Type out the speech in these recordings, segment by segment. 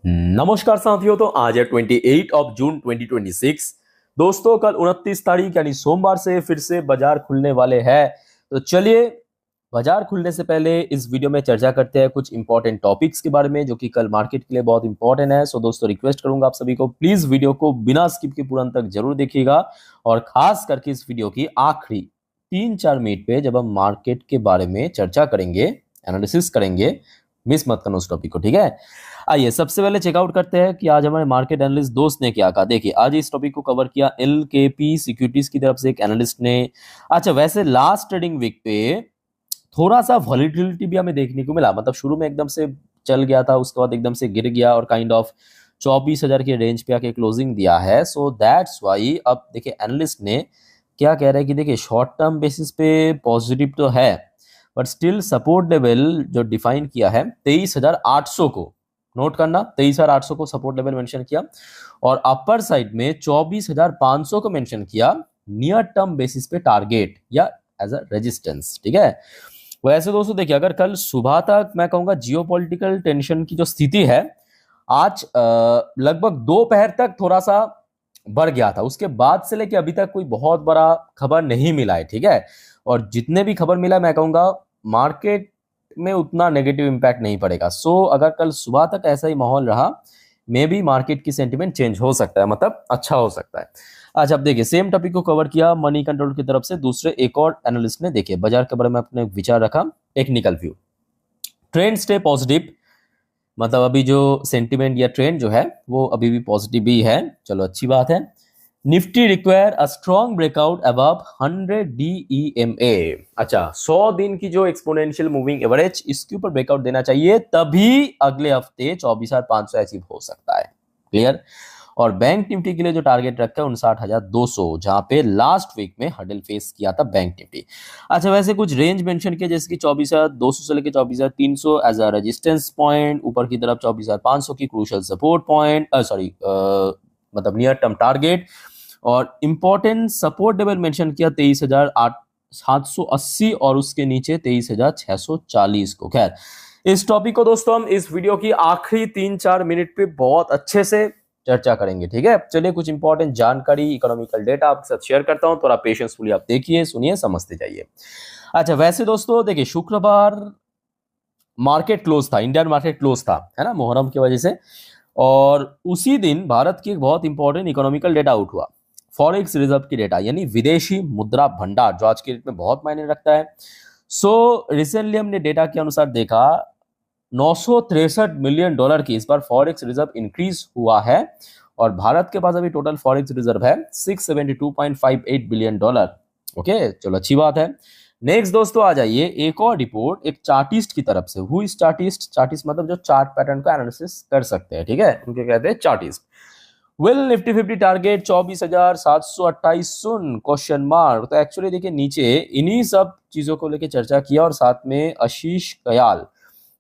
नमस्कार साथियों। तो आज है 28 जून 2026। दोस्तों कल 29 तारीख यानी सोमवार से फिर से बाजार खुलने वाले हैं। तो चलिए बाजार खुलने से पहले इस वीडियो में चर्चा करते हैं कुछ इंपॉर्टेंट टॉपिक्स के बारे में जो कि कल मार्केट के लिए बहुत इंपॉर्टेंट है। सो दोस्तों रिक्वेस्ट करूंगा आप सभी को प्लीज वीडियो को बिना स्किप के पूरा अंत तक जरूर देखिएगा और खास करके इस वीडियो की आखिरी 3-4 मिनट पे जब हम मार्केट के बारे में चर्चा करेंगे, एनालिसिस करेंगे, मिस मत करना उस टॉपिक को, ठीक है। आइए सबसे पहले चेकआउट करते हैं कि आज हमारे मार्केट एनालिस्ट दोस्त ने क्या कहा। देखिए आज इस टॉपिक को कवर किया एलकेपी सिक्योरिटीज की तरफ से एक एनालिस्ट ने। अच्छा वैसे लास्ट ट्रेडिंग वीक पे थोड़ा सा वॉलीटिलिटी भी हमें देखने को मिला, मतलब शुरू में एकदम से चल गया था, उसके बाद एकदम से गिर गया और काइंड ऑफ 24,000 के रेंज पे आके क्लोजिंग दिया है। सो दैट्स वाई अब देखिए एनालिस्ट ने क्या कह रहा है कि देखिए शॉर्ट टर्म बेसिस पे पॉजिटिव तो है बट स्टिल सपोर्ट लेवल जो डिफाइन किया है 23,800 को नोट करना, 23,800 को सपोर्ट लेवल मेंशन किया और अपर साइड में 24,500 को मेंशन किया नियर टर्म बेसिस पे टारगेट या एज अ रेजिस्टेंस, ठीक है। वैसे दोस्तों देखिए अगर कल सुबह तक मैं कहूंगा जियोपॉलिटिकल टेंशन की जो स्थिति है आज लगभग दोपहर तक थोड़ा सा बढ़ गया था, उसके बाद से लेके अभी तक कोई बहुत बड़ा खबर नहीं मिला है, ठीक है। और जितने भी खबर मिला मैं कहूंगा मार्केट में उतना नेगेटिव इंपैक्ट नहीं पड़ेगा। सो अगर कल सुबह तक ऐसा ही माहौल रहा मे बी मार्केट की सेंटिमेंट चेंज हो सकता है, मतलब अच्छा हो सकता है। अच्छा अब देखिए सेम टॉपिक को कवर किया मनी कंट्रोल की तरफ से दूसरे एक और एनालिस्ट ने। देखिए बाजार के बारे में अपने विचार रखा, technical view, trend stay positive, मतलब अभी जो सेंटिमेंट या ट्रेंड जो है वो अभी भी पॉजिटिव ही है, चलो अच्छी बात है। Nifty require a strong breakout above 100 DEMA। अच्छा 100 दिन की जो एक्सपोनेंशियल मूविंग एवरेज इसके ऊपर ब्रेकआउट देना चाहिए तभी अगले हफ्ते 24,500 अचीव हो सकता है, क्लियर। और बैंक निफ्टी के लिए जो टारगेट रखा है 59,200, जहां पे लास्ट वीक में हडल फेस किया था बैंक निफ्टी। अच्छा वैसे कुछ रेंज मेंशन किया जैसे कि 24,200 से लेकर 24,300 एज अ रेजिस्टेंस पॉइंट, ऊपर की तरफ 24,500 की क्रूशियल सपोर्ट पॉइंट, सॉरी मतलब नियर टर्म टारगेट, और इंपॉर्टेंट सपोर्ट लेवल मेंशन किया 23,780 और उसके नीचे 23,640 को। खैर इस टॉपिक को दोस्तों हम इस वीडियो की आखिरी 3-4 मिनट पे बहुत अच्छे से चर्चा करेंगे, ठीक है। चलिए कुछ इंपॉर्टेंट जानकारी इकोनॉमिकल डेटा आपके साथ शेयर करता हूं, थोड़ा पेशेंसफुली आप देखिए सुनिए समझते जाइए। अच्छा वैसे दोस्तों देखिए शुक्रवार मार्केट क्लोज था, इंडियन मार्केट क्लोज था, है ना, मुहर्रम की वजह से। और उसी दिन भारत की एक बहुत इंपॉर्टेंट इकोनॉमिकल डेटा आउट हुआ, फॉरेक्स रिजर्व की डेटा यानी विदेशी मुद्रा भंडार, जो आज के डेट में बहुत मायने रखता है। सो रिसेंटली हमने डेटा के अनुसार देखा 963 मिलियन डॉलर की इस बार फॉरेक्स रिजर्व इंक्रीज हुआ है और भारत के पास अभी टोटल फॉरेक्स रिजर्व है 672.58 बिलियन डॉलर। ओके चलो अच्छी बात है। नेक्स्ट दोस्तों आ जाइए एक और रिपोर्ट एक चार्टिस्ट की तरफ से। Who is chartist? चार्टिस्ट मतलब जो चार्ट पैटर्न का एनालिसिस कर सकते हैं, ठीक है, उनके कहते हैं chartist. Will Nifty 50 target 24,728 soon question mark. तो एक्चुअली देखिए नीचे इन्हीं सब चीजों को लेकर चर्चा किया और साथ में आशीष कयाल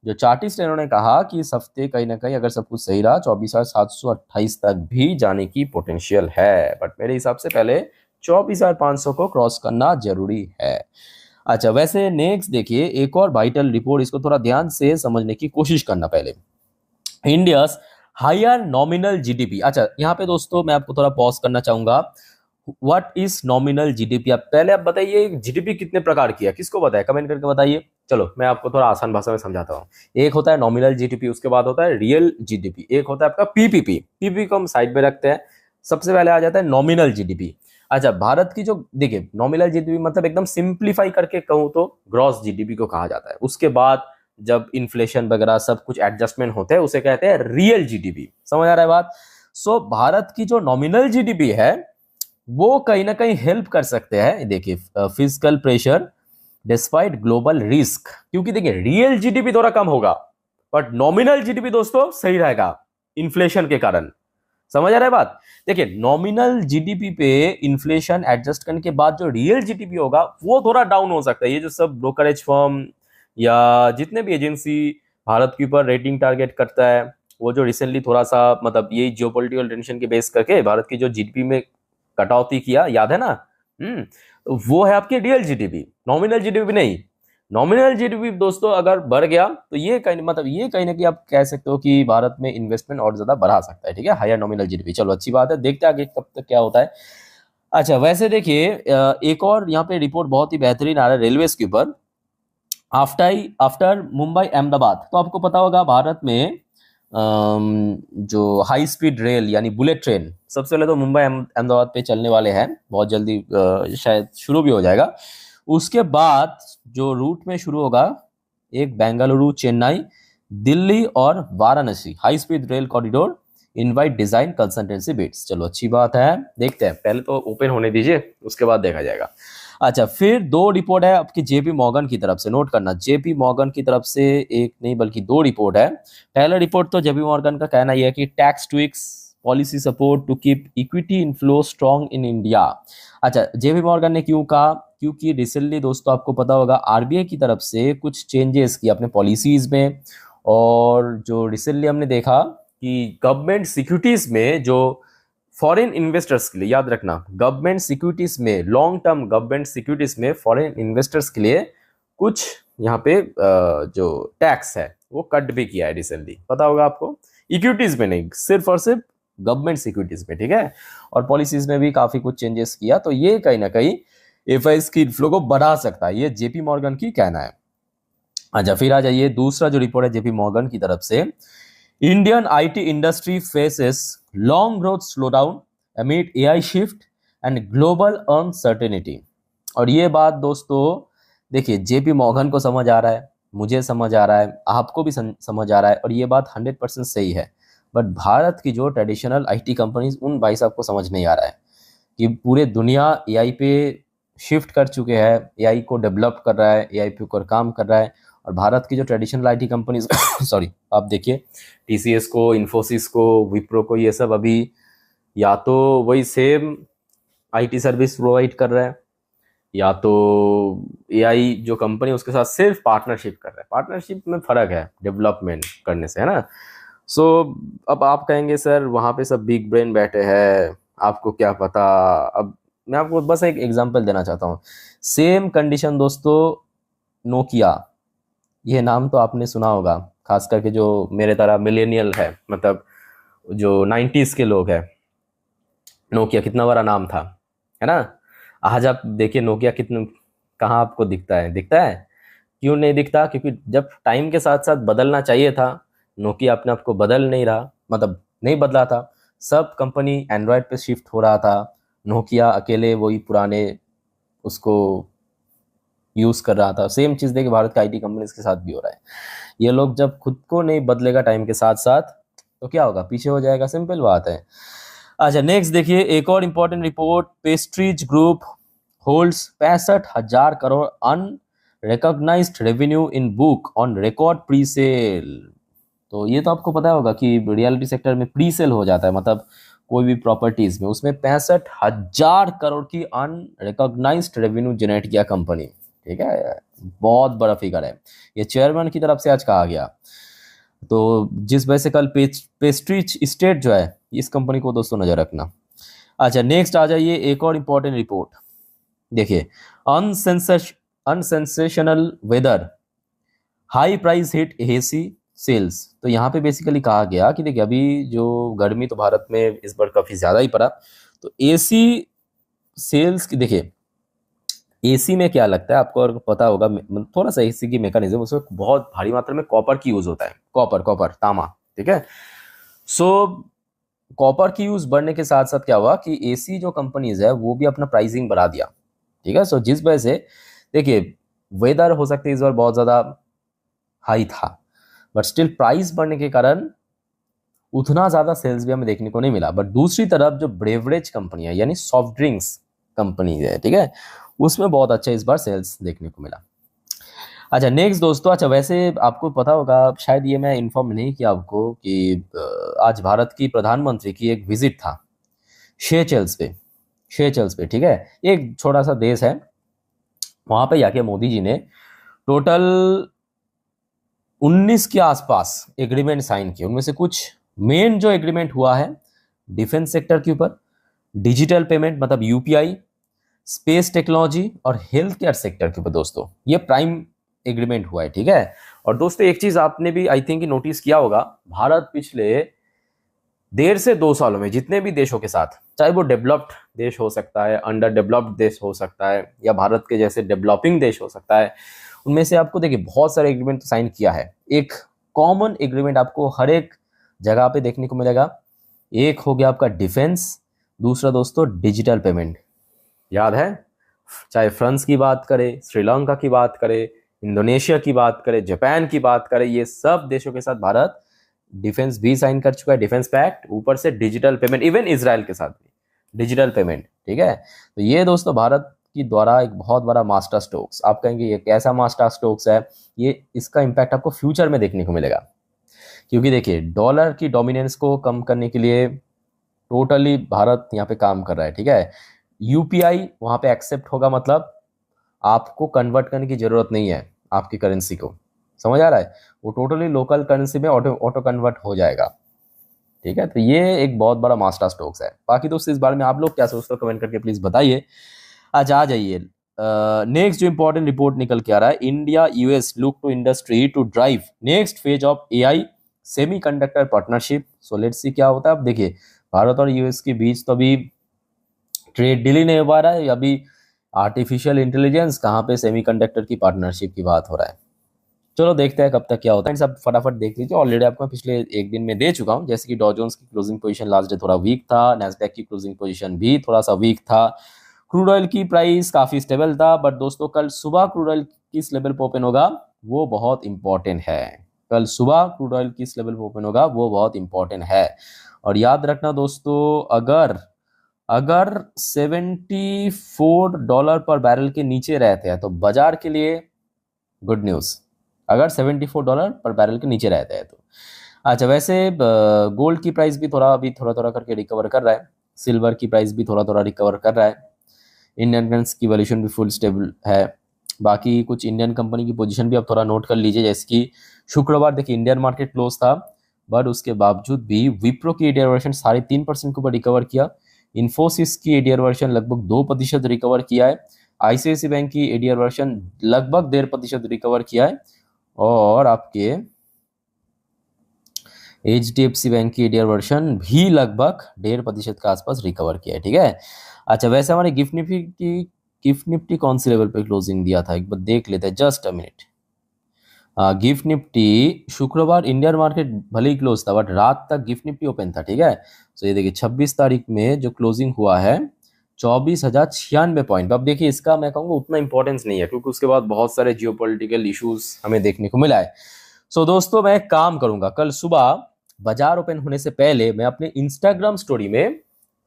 जो चार्टिस्ट है उन्होंने कहा कि इस हफ्ते कहीं ना कहीं अगर सब कुछ सही रहा 24,728 तक भी जाने की पोटेंशियल है, बट मेरे हिसाब से पहले 24,500 को क्रॉस करना जरूरी है। अच्छा वैसे नेक्स्ट देखिए एक और वाइटल रिपोर्ट, इसको थोड़ा ध्यान से समझने की कोशिश करना पहले। India's higher nominal GDP. अच्छा यहाँ पे दोस्तों मैं आपको थोड़ा पॉज करना चाहूंगा। What is nominal GDP? आप पहले आप बताइए जीडीपी कितने प्रकार की है, किसको पता है कमेंट करके बताइए। चलो मैं आपको थोड़ा आसान भाषा में समझाता हूँ। एक होता है नॉमिनल जीडीपी, उसके बाद होता है रियल जीडीपी, एक होता है आपका पीपीपी। पीपीपी को हम साइड में रखते हैं, सबसे पहले आ जाता है नॉमिनल जीडीपी। अच्छा भारत की जो देखिए नॉमिनल जीडीपी मतलब एकदम सिंप्लीफाई करके कहूँ तो ग्रॉस जीडीपी को कहा जाता है। उसके बाद जब इन्फ्लेशन वगैरह सब कुछ एडजस्टमेंट होते हैं उसे कहते हैं रियल जीडीपी। समझ आ रहा है बात? सो भारत की जो नॉमिनल जीडीपी है वो कहीं ना कहीं हेल्प कर सकते हैं, देखिए physical pressure despite global risk, क्योंकि देखिए रियल जीडीपी थोड़ा कम होगा बट नॉमिनल जीडीपी दोस्तों सही रहेगा इन्फ्लेशन के कारण। समझ आ रहा है बात? देखिए नॉमिनल जीडीपी पे इन्फ्लेशन एडजस्ट करने के बाद जो रियल जीडीपी होगा वो थोड़ा डाउन हो सकता है। ये जो सब ब्रोकरेज फर्म या जितने भी एजेंसी भारत के ऊपर रेटिंग टारगेट करता है वो जो रिसेंटली थोड़ा सा मतलब ये जियोपॉलिटिकल टेंशन के बेस करके भारत की जो जीडीपी में कटौती किया, याद है ना? तो वो है आपकी रियल जीडीपी, नॉमिनल जीडीपी नहीं। नॉमिनल जीडीपी दोस्तों अगर बढ़ गया तो ये कहीं मतलब ये कहीं ना कहीं आप कह सकते हो कि भारत में इन्वेस्टमेंट और ज्यादा बढ़ा सकता है, ठीक है, हायर नॉमिनल जीडीपी। चलो अच्छी बात है, देखते हैं आगे कब तक क्या होता है। अच्छा वैसे देखिए एक और यहाँ पे रिपोर्ट बहुत ही बेहतरीन आ रहा है रेलवे के ऊपर। आफ्टर मुंबई अहमदाबाद, तो आपको पता होगा भारत में जो हाई स्पीड रेल यानी बुलेट ट्रेन सबसे पहले तो मुंबई अहमदाबाद पे चलने वाले हैं, बहुत जल्दी शायद शुरू भी हो जाएगा। उसके बाद जो रूट में शुरू होगा एक बेंगलुरु चेन्नई दिल्ली और Varanasi high speed rail corridor invite design consultancy bids. चलो अच्छी बात है, देखते हैं, पहले तो ओपन होने दीजिए उसके बाद देखा जाएगा। अच्छा फिर दो रिपोर्ट है आपकी जेपी मॉर्गन की तरफ से, नोट करना जेपी मॉर्गन की तरफ से एक नहीं बल्कि दो रिपोर्ट है। पहला रिपोर्ट तो जेपी मॉर्गन का कहना यह है कि tax tweaks policy support to keep equity inflow strong in India. अच्छा जेपी मॉर्गन ने क्यों कहा, क्योंकि रिसेंटली दोस्तों आपको पता होगा आरबीआई की तरफ से कुछ चेंजेस किए अपने पॉलिसीज में, और जो रिसेंटली हमने देखा कि गवर्नमेंट सिक्योरिटीज में जो फॉरेन इन्वेस्टर्स के लिए, याद रखना गवर्नमेंट सिक्योरिटीज में, लॉन्ग टर्म गवर्नमेंट सिक्योरिटीज में फॉरेन इन्वेस्टर्स के लिए कुछ यहाँ पे जो टैक्स है वो कट भी किया है रिसेंटली, पता होगा आपको, इक्विटीज में नहीं सिर्फ और सिर्फ गवर्नमेंट सिक्योरिटीज में, ठीक है, और पॉलिसीज में भी काफी कुछ चेंजेस किया, तो ये कहीं ना कहीं एफआईएस की इनफ्लो को बढ़ा सकता है, ये जेपी मॉर्गन की कहना है। अच्छा फिर आ जाइए दूसरा जो रिपोर्ट है जेपी मॉर्गन की तरफ से, Indian IT industry faces long growth slowdown amid AI shift and global uncertainty. और ये बात दोस्तों देखिए जेपी मॉर्गन को समझ आ रहा है, मुझे समझ आ रहा है, आपको भी समझ आ रहा है, और ये बात 100% सही है। बट भारत की जो ट्रेडिशनल आईटी कंपनीज, उन भाई साहब को समझ नहीं आ रहा है कि पूरे दुनिया एआई पे शिफ्ट कर चुके हैं, एआई को डेवलप कर रहा है, एआई पे ऊपर काम कर रहा है, और भारत की जो ट्रेडिशनल आईटी कंपनीज सॉरी आप देखिए टीसीएस को, इन्फोसिस को, विप्रो को, ये सब अभी या तो वही सेम आईटी सर्विस प्रोवाइड कर रहा है, या तो एआई जो कंपनी उसके साथ सिर्फ पार्टनरशिप कर रहा है। पार्टनरशिप में फर्क है डेवलपमेंट करने से, है ना। सो अब आप कहेंगे सर वहाँ पे सब बिग ब्रेन बैठे हैं, आपको क्या पता। अब मैं आपको बस एक एग्जांपल देना चाहता हूँ, सेम कंडीशन दोस्तों नोकिया, ये नाम तो आपने सुना होगा, खास करके जो मेरे तरह मिलेनियल है, मतलब जो 90s के लोग हैं। नोकिया कितना बड़ा नाम था, है ना। आज आप देखिए नोकिया कितना, कहाँ आपको दिखता है, दिखता है, क्यों नहीं दिखता, क्योंकि जब टाइम के साथ साथ बदलना चाहिए था, नोकिया अपने आप को बदल नहीं रहा, मतलब नहीं बदला था, सब कंपनी एंड्रॉयड पे शिफ्ट हो रहा था, नोकिया अकेले वही पुराने उसको यूज कर रहा था। सेम चीज देखिए भारत के आईटी कंपनीज के साथ भी हो रहा है, ये लोग जब खुद को नहीं बदलेगा टाइम के साथ साथ तो क्या होगा, पीछे हो जाएगा, सिंपल बात है। अच्छा नेक्स्ट देखिए एक और important report, pastries group holds 65,000 crore unrecognised revenue in book on record pre sale. तो ये तो आपको पता होगा कि रियलिटी सेक्टर में प्री सेल हो जाता है, मतलब कोई भी प्रॉपर्टीज में, उसमें 65,000 करोड़ की अनरिकॉग्नाइज्ड रेवेन्यू जनरेट किया कंपनी, ठीक है, बहुत बड़ा फिगर है, ये चेयरमैन की तरफ से आज कहा गया। तो जिस वजह से कल पेस्ट्रीज स्टेट जो है, इस कंपनी को दोस्तों नजर रखना। अच्छा नेक्स्ट आ जाइए एक और इंपॉर्टेंट रिपोर्ट, देखिए unsensational weather high price hit AC sales. तो यहाँ पे बेसिकली कहा गया कि देखिए अभी जो गर्मी तो भारत में इस बार काफी ज्यादा ही पड़ा, तो एसी सेल्स की देखिए, एसी में क्या लगता है आपको, अगर पता होगा थोड़ा सा एसी की मैकेनिज्म, उसमें बहुत भारी मात्रा में कॉपर की यूज होता है, कॉपर तांबा, ठीक है। सो कॉपर की यूज बढ़ने के साथ साथ क्या हुआ कि एसी जो कंपनीज है वो भी अपना प्राइसिंग बढ़ा दिया, ठीक है। सो जिस वजह से देखिए वेदर हो सकता है इस बार बहुत ज्यादा हाई था, बट स्टिल प्राइस बढ़ने के कारण उतना ज्यादा सेल्स भी हमें देखने को नहीं मिला। बट दूसरी तरफ जो ब्रेवरेज कंपनी है यानी सॉफ्ट ड्रिंक्स कंपनी है, ठीक है, उसमें बहुत अच्छा इस बार सेल्स देखने को मिला। अच्छा नेक्स्ट दोस्तों, अच्छा वैसे आपको पता होगा, शायद ये मैं इन्फॉर्म नहीं किया आपको कि आज भारत की प्रधानमंत्री की एक विजिट था शेचल्स पे, ठीक है, एक छोटा सा देश है, वहां पे जाके मोदी जी ने टोटल 19 के आसपास एग्रीमेंट साइन किए। उनमें से कुछ मेन जो एग्रीमेंट हुआ है डिफेंस सेक्टर के ऊपर, डिजिटल पेमेंट मतलब यूपीआई, स्पेस टेक्नोलॉजी और हेल्थ केयर सेक्टर के ऊपर दोस्तों, ये प्राइम एग्रीमेंट हुआ है, ठीक है। और दोस्तों एक चीज आपने भी आई थिंक नोटिस किया होगा, भारत पिछले 1.5 से 2 सालों में जितने भी देशों के साथ, चाहे वो डेवलप्ड देश हो सकता है, अंडर डेवलप्ड देश हो सकता है, या भारत के जैसे डेवलपिंग देश हो सकता है, उनमें से आपको देखिए बहुत सारे एग्रीमेंट साइन किया है। एक कॉमन एग्रीमेंट आपको हर एक जगह पे देखने को मिलेगा। एक हो गया आपका डिफेंस, दूसरा दोस्तों डिजिटल पेमेंट। याद है, चाहे फ्रांस की बात करें, श्रीलंका की बात करें, इंडोनेशिया की बात करें, जापान की बात करें, ये सब देशों के साथ भारत डिफेंस भी साइन कर चुका है, डिफेंस पैक्ट, ऊपर से डिजिटल पेमेंट, इवन इजराइल के साथ भी डिजिटल पेमेंट, ठीक है। तो ये दोस्तों भारत की द्वारा एक बहुत बड़ा मास्टर स्ट्रोक्स, आप कहेंगे ये कैसा मास्टर स्ट्रोक्स है, ये इसका इम्पैक्ट आपको फ्यूचर में देखने को मिलेगा। क्योंकि देखिए डॉलर की डोमिनेंस को कम करने के लिए टोटली भारत यहाँ पे काम कर रहा है, ठीक है। यूपीआई वहाँ पे एक्सेप्ट होगा, मतलब आपको कन्वर्ट करने की जरूरत नहीं है आपकी करेंसी को, समझ आ रहा है, वो टोटली लोकल करेंसी में ऑटो कन्वर्ट हो जाएगा, ठीक है। तो ये एक बहुत बड़ा मास्टर स्ट्रोक्स है। बाकी दोस्तों इस बारे में आप लोग क्या सोचते हो, कमेंट करके प्लीज बताइए। आज आ जाइए नेक्स्ट जो इंपॉर्टेंट रिपोर्ट निकल के आ रहा है, India US look to industry to drive next phase of AI semiconductor partnership. So let's see क्या होता है। अब देखिए भारत और यूएस के बीच तो अभी ट्रेड डील ही नहीं हो पा रहा है, अभी आर्टिफिशियल इंटेलिजेंस कहाँ पे सेमीकंडक्टर की पार्टनरशिप की बात हो रहा है। चलो देखते हैं कब तक क्या होता है। सब फटाफट देख लीजिए, ऑलरेडी आपको पिछले एक दिन में दे चुका हूं, जैसे कि डॉ जोन्स की क्लोजिंग पोजीशन लास्ट डे थोड़ा वीक था, नैस्डैक की क्लोजिंग पोजीशन भी थोड़ा सा वीक था, क्रूड ऑयल की प्राइस काफी स्टेबल था। बट दोस्तों कल सुबह क्रूड ऑयल किस लेवल पर ओपन होगा वो बहुत इंपॉर्टेंट है। कल सुबह क्रूड ऑयल किस लेवल पर ओपन होगा वो बहुत इंपॉर्टेंट है। और याद रखना दोस्तों, अगर अगर $74 पर बैरल के नीचे रहते हैं तो बाजार के लिए गुड न्यूज। अगर $74 पर बैरल के नीचे रहते हैं तो अच्छा। वैसे गोल्ड की प्राइस भी थोड़ा करके रिकवर कर रहा है, सिल्वर की प्राइस भी थोड़ा रिकवर कर रहा है, इंडियन करेंसी की वैल्यूएशन भी फुल स्टेबल है। बाकी कुछ इंडियन कंपनी की पोजीशन भी आप थोड़ा नोट कर लीजिए, जैसे कि शुक्रवार देखिए इंडियन मार्केट क्लोज था, बट उसके बावजूद भी विप्रो की एडीआर वर्जन 3.5% के ऊपर रिकवर किया, इन्फोसिस की एडीआर वर्जन लगभग 2% रिकवर किया है, आईसीआईसी बैंक की एडीआर वर्जन लगभग 1.5% रिकवर किया है, और आपके एचडीएफसी बैंक की एडीआर वर्जन भी लगभग 1.5% के आसपास रिकवर किया है, ठीक है। अच्छा वैसे हमारे गिफ्ट निफ्टी कौन सी लेवल पे क्लोजिंग दिया था एक बार देख लेते हैं, just a minute. Gift Nifty शुक्रवार इंडियन मार्केट भले ही क्लोज था बट रात तक गिफ्ट निफ्टी ओपन था, ठीक है। तो ये देखिए 26 तारीख में जो क्लोजिंग हुआ है 24,096 पॉइंट। अब देखिए इसका मैं कहूँगा उतना इंपॉर्टेंस नहीं है, क्योंकि उसके बाद बहुत सारे जियोपॉलिटिकल इश्यूज हमें देखने को मिला है। सो दोस्तों मैं एक काम करूंगा, कल सुबह बाजार ओपन होने से पहले मैं अपने इंस्टाग्राम स्टोरी में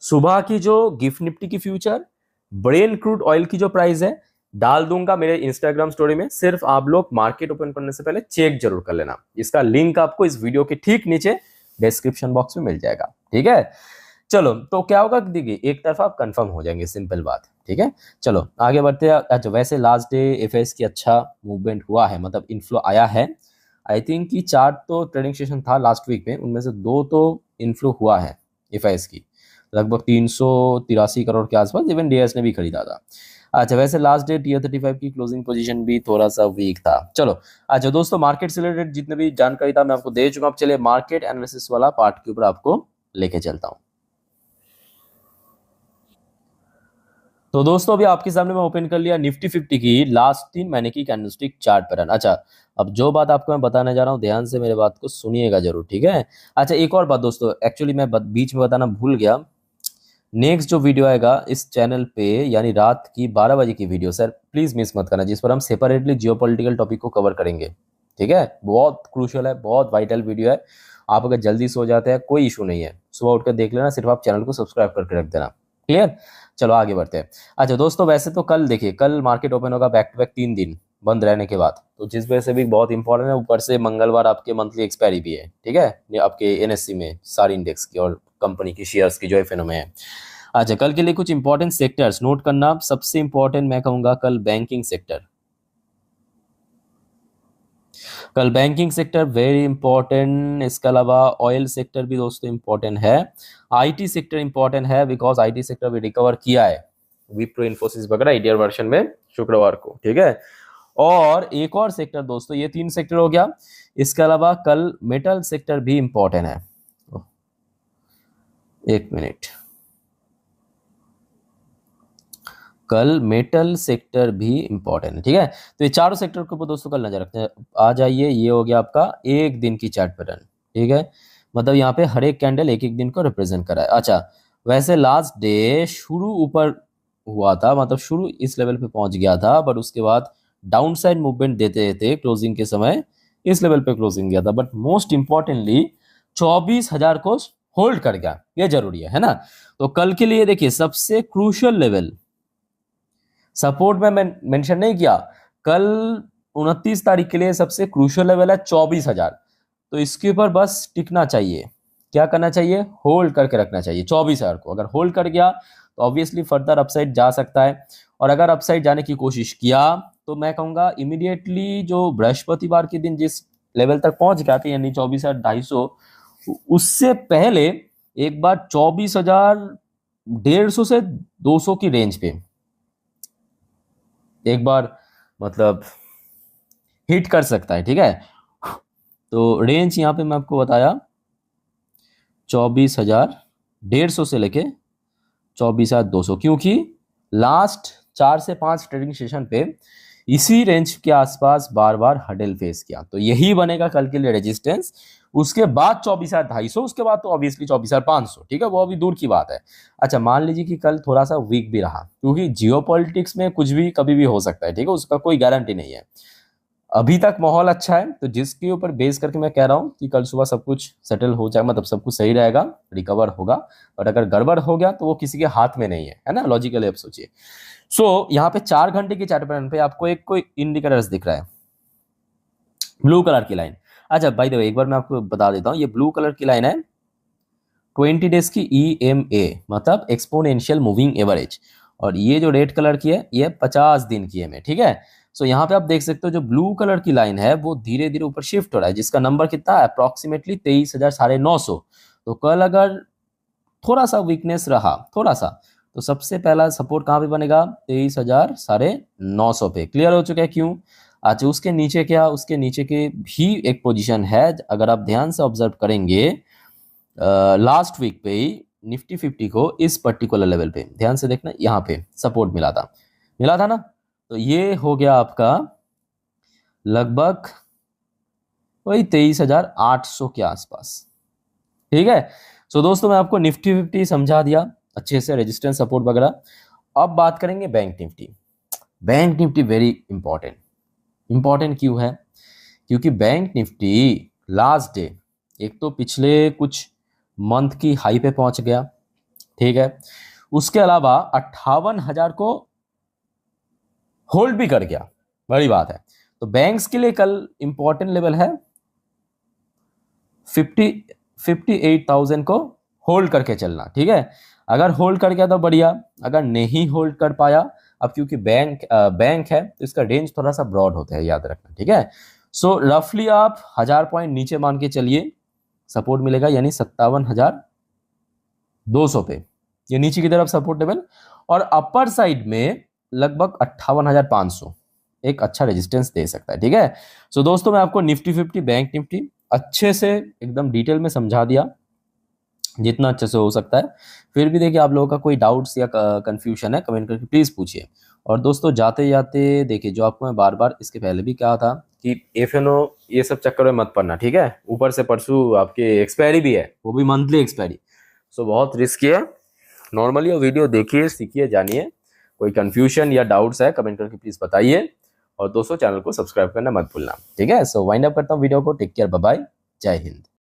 सुबह की जो गिफ्ट निफ्टी की फ्यूचर, ब्रेन क्रूड ऑयल की जो प्राइस है डाल दूंगा मेरे इंस्टाग्राम स्टोरी में। सिर्फ आप लोग मार्केट ओपन करने से पहले चेक जरूर कर लेना, इसका लिंक आपको इस वीडियो के ठीक नीचे डिस्क्रिप्शन बॉक्स में मिल जाएगा, ठीक है। चलो तो क्या होगा देखिए एक तरफा आप कंफर्म हो जाएंगे, सिंपल बात, ठीक है। चलो आगे बढ़ते हैं। अच्छा वैसे लास्ट डे एफआईएस की अच्छा मूवमेंट हुआ है, मतलब इनफ्लो आया है। आई थिंक कि 4 तो ट्रेडिंग सेशन था लास्ट वीक में, उनमें से 2 तो इनफ्लो हुआ है एफआईएस की, लगभग 383 करोड़ के आसपास, इवन डीएस ने भी खरीदा था। अच्छा वैसे लास्ट डे टीयर 35 की क्लोजिंग पोजीशन भी थोड़ा सा वीक था। चलो अच्छा दोस्तों मार्केट से रिलेटेड जितने भी जानकारी था मैं आपको दे चुका हूं। चलिए मार्केट एनालिसिस वाला पार्ट के ऊपर आपको लेके चलता हूं। तो दोस्तों अभी आपके सामने मैं ओपन कर लिया निफ्टी 50 की लास्ट 3 महीने की कैंडलस्टिक चार्ट पैटर्न। अच्छा अब जो बात आपको मैं बताने जा रहा हूं ध्यान से मेरे बात को सुनिएगा जरूर, ठीक है। अच्छा एक और बात दोस्तों, एक्चुअली मैं बीच में बताना भूल गया, नेक्स्ट जो वीडियो आएगा इस चैनल पे यानी रात की 12 बजे की वीडियो सर प्लीज मिस मत करना, जिस पर हम सेपरेटली जियोपॉलिटिकल टॉपिक को कवर करेंगे, ठीक है। बहुत क्रूशियल है, बहुत वाइटल वीडियो है। आप अगर जल्दी सो जाते हैं कोई इशू नहीं है, सुबह उठकर देख लेना, सिर्फ आप चैनल को सब्सक्राइब करके रख देना, क्लियर। चलो आगे बढ़ते हैं। अच्छा दोस्तों वैसे तो कल देखिए कल मार्केट ओपन होगा बैक टू बैक 3 दिन बंद रहने के बाद, तो जिस वजह से भी बहुत इंपॉर्टेंट है। ऊपर से मंगलवार आपके मंथली एक्सपायरी भी है, ठीक है, आपके एनएससी में सारी इंडेक्स की और कंपनी की शेयर्स की जो एफएनओ में है। अच्छा कल के लिए कुछ इंपॉर्टेंट सेक्टर्स नोट करना, सबसे इंपॉर्टेंट मैं कहूंगा कल बैंकिंग सेक्टर, कल बैंकिंग सेक्टर वेरी इंपॉर्टेंट। इसके अलावा ऑयल सेक्टर भी दोस्तों इंपॉर्टेंट है, आईटी सेक्टर इंपॉर्टेंट है बिकॉज आईटी सेक्टर भी रिकवर किया है, विप्रो इन्फोसिस वगैरह एडीआर वर्जन में शुक्रवार को, ठीक है। और एक और सेक्टर दोस्तों, ये 3 सेक्टर हो गया, इसके अलावा कल मेटल सेक्टर भी इंपॉर्टेंट है। एक मिनट, कल मेटल सेक्टर भी इंपॉर्टेंट है, ठीक है। तो ये चारों सेक्टर के ऊपर दोस्तों कल नजर रखते हैं। आ जाइए, ये हो गया आपका एक दिन की चार्ट पैटर्न, ठीक है। मतलब यहाँ पे हर एक कैंडल एक एक दिन को रिप्रेजेंट कर रहा है। अच्छा, वैसे लास्ट डे शुरू ऊपर हुआ था, मतलब शुरू इस लेवल पे पहुंच गया था, बट उसके बाद डाउन साइड मूवमेंट देते देते क्लोजिंग के समय इस लेवल पे क्लोजिंग गया था, बट मोस्ट इंपॉर्टेंटली 24,000 को होल्ड कर गया, ये जरूरी है ना। तो कल के लिए देखिए सबसे क्रूशियल लेवल, सपोर्ट में मेंशन नहीं किया, कल 29 तारीख के लिए सबसे क्रूशियल लेवल है 24,000। तो इसके ऊपर बस टिकना चाहिए, क्या करना चाहिए, होल्ड करके रखना चाहिए 24,000 को। अगर होल्ड कर गया तो ऑब्वियसली फर्दर अपसाइड जा सकता है, और अगर अपसाइड जाने की कोशिश किया तो मैं कहूंगा इमीडिएटली जो बृहस्पतिवार के दिन जिस लेवल तक पहुंच गया था, यानी 24,250, उससे पहले एक बार 24,150 से 200 की रेंज पे एक बार मतलब हिट कर सकता है, ठीक है। तो रेंज यहाँ पे मैं आपको बताया 24,150 से लेके 24,200, क्योंकि लास्ट 4 से 5 ट्रेडिंग सेशन पे इसी रेंज के आसपास बार बार हडल फेस किया, तो यही बनेगा कल के लिए रेजिस्टेंस। उसके बाद 24,250, उसके बाद तो ऑब्वियसली 24,500, ठीक है, वो अभी दूर की बात है। अच्छा, मान लीजिए कि कल थोड़ा सा वीक भी रहा, क्योंकि जियोपॉलिटिक्स में कुछ भी कभी भी हो सकता है, ठीक है, उसका कोई गारंटी नहीं है। अभी तक माहौल अच्छा है, तो जिसके ऊपर बेस करके मैं कह रहा हूं कि कल सुबह सब कुछ सेटल हो जाए, मतलब सब कुछ सही रहेगा, रिकवर होगा। और अगर गड़बड़ हो गया तो वो किसी के हाथ में नहीं है ना, लॉजिकली आप सोचिए। सो यहाँ पे 4 घंटे की चार्ट पैटर्न पे आपको एक कोई इंडिकेटर्स दिख रहा है, ब्लू कलर की लाइन। अच्छा बाय द वे, एक बार मैं आपको बता देता हूँ, ये ब्लू कलर की लाइन है 20 डेज की EMA, मतलब एक्सपोनेंशियल मूविंग एवरेज, और ये जो रेड कलर की है ये 50 दिन की EMA, ठीक है। सो यहाँ पे आप देख सकते हो जो ब्लू कलर की लाइन है वो धीरे धीरे ऊपर शिफ्ट हो रहा है, जिसका नंबर कितना है, अप्रोक्सीमेटली 23,950। तो कल अगर थोड़ा सा वीकनेस रहा, थोड़ा सा, तो सबसे पहला सपोर्ट कहाँ पे बनेगा, 23,950 पे। क्लियर हो चुका है क्यों। अच्छा, उसके नीचे क्या, उसके नीचे के भी एक पोजीशन है, अगर आप ध्यान से ऑब्जर्व करेंगे लास्ट वीक पे ही निफ्टी 50 को इस पर्टिकुलर लेवल पे ध्यान से देखना, यहाँ पे सपोर्ट मिला था ना। तो ये हो गया आपका लगभग वही 23,800 के आसपास, ठीक है। सो दोस्तों मैं आपको निफ्टी 50 समझा दिया अच्छे से, रेजिस्टेंस सपोर्ट वगैरह। अब बात करेंगे bank Nifty. Bank Nifty very important क्यों है, क्योंकि बैंक निफ्टी लास्ट डे एक तो पिछले कुछ मंथ की हाई पे पहुंच गया, ठीक है, उसके अलावा 58,000 को होल्ड भी कर गया, बड़ी बात है। तो बैंक्स के लिए कल इंपॉर्टेंट लेवल है 58,000 को होल्ड करके चलना, ठीक है। अगर होल्ड कर गया तो बढ़िया, अगर नहीं होल्ड कर पाया, अब क्योंकि बैंक है तो इसका रेंज थोड़ा सा ब्रॉड होता है, याद रखना, ठीक है। सो रफली आप 1000 पॉइंट नीचे मान के चलिए सपोर्ट मिलेगा, यानी 57,200 पे, ये नीचे की तरफ सपोर्ट लेवल, और अपर साइड में लगभग 58,500 एक अच्छा रेजिस्टेंस दे सकता है, ठीक है। सो दोस्तों मैं आपको निफ्टी 50 बैंक निफ्टी अच्छे से एकदम डिटेल में समझा दिया, जितना अच्छे से हो सकता है। फिर भी देखिए आप लोगों का कोई डाउट्स या कंफ्यूजन है, कमेंट करके प्लीज़ पूछिए। और दोस्तों जाते जाते देखिए, जो आपको मैं बार बार इसके पहले भी कहा था कि FNO ये सब चक्कर में मत पड़ना, ठीक है। ऊपर से परसों आपकी एक्सपायरी भी है, वो भी मंथली एक्सपायरी, सो बहुत रिस्की है। नॉर्मली वो वीडियो देखिए, सीखिए, जानिए। कोई कंफ्यूजन या डाउट्स है कमेंट करके प्लीज़ बताइए, और दोस्तों चैनल को सब्सक्राइब करना मत भूलना, ठीक है। सो वाइंड अप करता हूँ वीडियो को, टेक केयर, बाय बाय, जय हिंद।